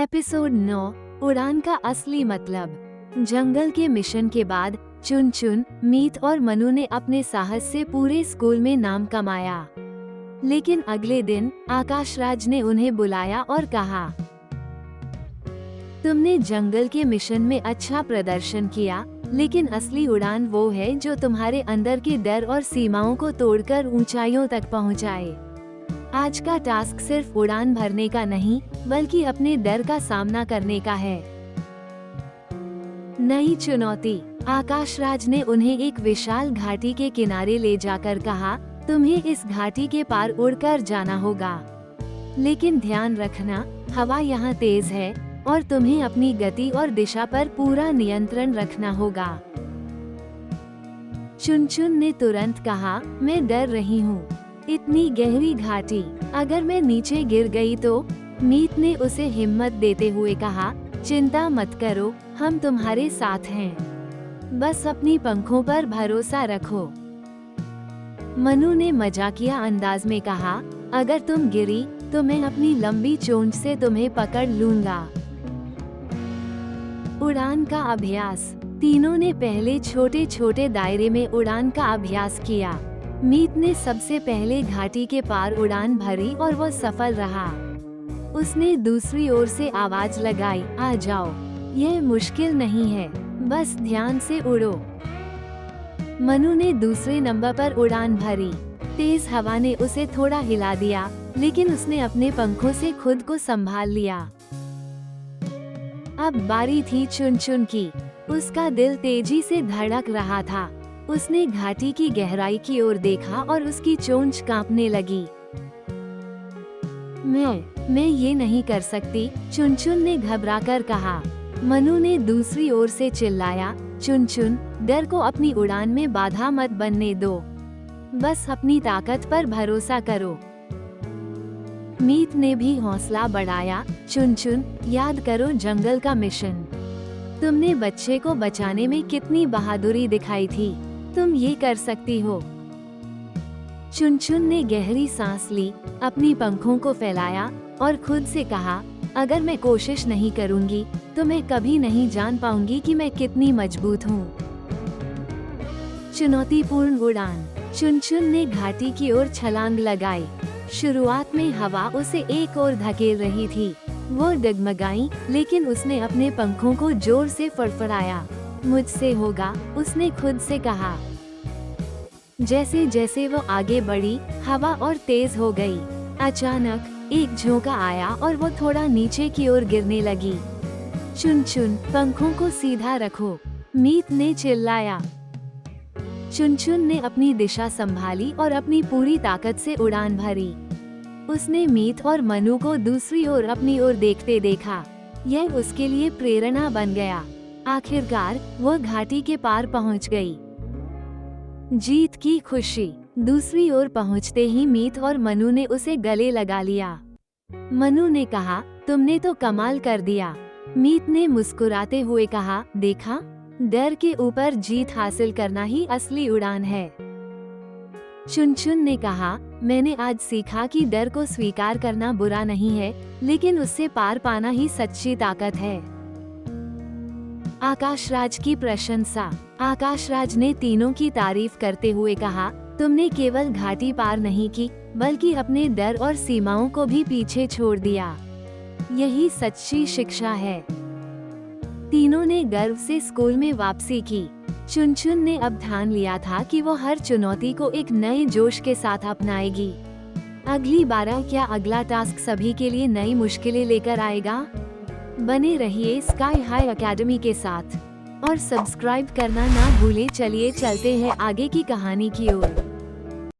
Episode 9 उड़ान का असली मतलब। जंगल के मिशन के बाद चुन चुन, मीत और मनु ने अपने साहस से पूरे स्कूल में नाम कमाया। लेकिन अगले दिन आकाश राज ने उन्हें बुलाया और कहा, तुमने जंगल के मिशन में अच्छा प्रदर्शन किया, लेकिन असली उड़ान वो है जो तुम्हारे अंदर के डर और सीमाओं को तोड़कर ऊंचाइयों तक पहुंचाए। आज का टास्क सिर्फ उड़ान भरने का नहीं, बल्कि अपने डर का सामना करने का है। नई चुनौती। आकाश राज ने उन्हें एक विशाल घाटी के किनारे ले जाकर कहा, तुम्हें इस घाटी के पार उड़कर जाना होगा। लेकिन ध्यान रखना, हवा यहाँ तेज है और तुम्हें अपनी गति और दिशा पर पूरा नियंत्रण रखना होगा। चुन चुन ने तुरंत कहा, मैं डर रही हूँ। इतनी गहरी घाटी, अगर मैं नीचे गिर गई तो? मीत ने उसे हिम्मत देते हुए कहा, चिंता मत करो, हम तुम्हारे साथ हैं। बस अपनी पंखों पर भरोसा रखो। मनु ने मजाकिया अंदाज में कहा, अगर तुम गिरी तो मैं अपनी लंबी चोंच से तुम्हें पकड़ लूंगा। उड़ान का अभ्यास। तीनों ने पहले छोटे छोटे दायरे में उड़ान का अभ्यास किया। मीत ने सबसे पहले घाटी के पार उड़ान भरी और वो सफल रहा। उसने दूसरी ओर से आवाज लगाई, आ जाओ, यह मुश्किल नहीं है, बस ध्यान से उड़ो। मनु ने दूसरे नंबर पर उड़ान भरी। तेज हवा ने उसे थोड़ा हिला दिया, लेकिन उसने अपने पंखों से खुद को संभाल लिया। अब बारी थी चुन चुन की। उसका दिल तेजी से धड़क रहा था। उसने घाटी की गहराई की ओर देखा और उसकी चोंच कांपने लगी। मैं ये नहीं कर सकती, चुन चुन ने घबराकर कहा। मनु ने दूसरी ओर से चिल्लाया, चुन चुन, डर को अपनी उड़ान में बाधा मत बनने दो। बस अपनी ताकत पर भरोसा करो। मीत ने भी हौसला बढ़ाया, चुन चुन, याद करो जंगल का मिशन। तुमने बच्चे को बचाने में कितनी बहादुरी दिखाई थी, तुम ये कर सकती हो। चुन चुन ने गहरी सांस ली, अपनी पंखों को फैलाया और खुद से कहा, अगर मैं कोशिश नहीं करूंगी तो मैं कभी नहीं जान पाऊंगी कि मैं कितनी मजबूत हूँ। चुनौतीपूर्ण उड़ान। चुन चुन ने घाटी की ओर छलांग लगाई। शुरुआत में हवा उसे एक ओर धकेल रही थी। वो डगमगाई, लेकिन उसने अपने पंखों को जोर से फड़फड़ाया। मुझसे होगा, उसने खुद से कहा। जैसे जैसे वो आगे बढ़ी, हवा और तेज हो गई। अचानक एक झोंका आया और वो थोड़ा नीचे की ओर गिरने लगी। चुन चुन, पंखों को सीधा रखो, मीत ने चिल्लाया। चुन चुन ने अपनी दिशा संभाली और अपनी पूरी ताकत से उड़ान भरी। उसने मीत और मनु को दूसरी ओर अपनी ओर देखते देखा। यह उसके लिए प्रेरणा बन गया। आखिरकार वो घाटी के पार पहुंच गई। जीत की खुशी। दूसरी ओर पहुंचते ही मीत और मनु ने उसे गले लगा लिया। मनु ने कहा, तुमने तो कमाल कर दिया। मीत ने मुस्कुराते हुए कहा, देखा, डर के ऊपर जीत हासिल करना ही असली उड़ान है। चुन चुन ने कहा, मैंने आज सीखा कि डर को स्वीकार करना बुरा नहीं है, लेकिन उससे पार पाना ही सच्ची ताकत है। आकाश राज की प्रशंसा। आकाश राज ने तीनों की तारीफ करते हुए कहा, तुमने केवल घाटी पार नहीं की, बल्कि अपने डर और सीमाओं को भी पीछे छोड़ दिया। यही सच्ची शिक्षा है। तीनों ने गर्व से स्कूल में वापसी की। चुन चुन ने अब ठान लिया था कि वो हर चुनौती को एक नए जोश के साथ अपनाएगी। अगली बार क्या अगला टास्क सभी के लिए नई मुश्किलें लेकर आएगा? बने रहिए स्काई हाई एकेडमी के साथ और सब्सक्राइब करना ना भूलें। चलिए चलते हैं आगे की कहानी की ओर।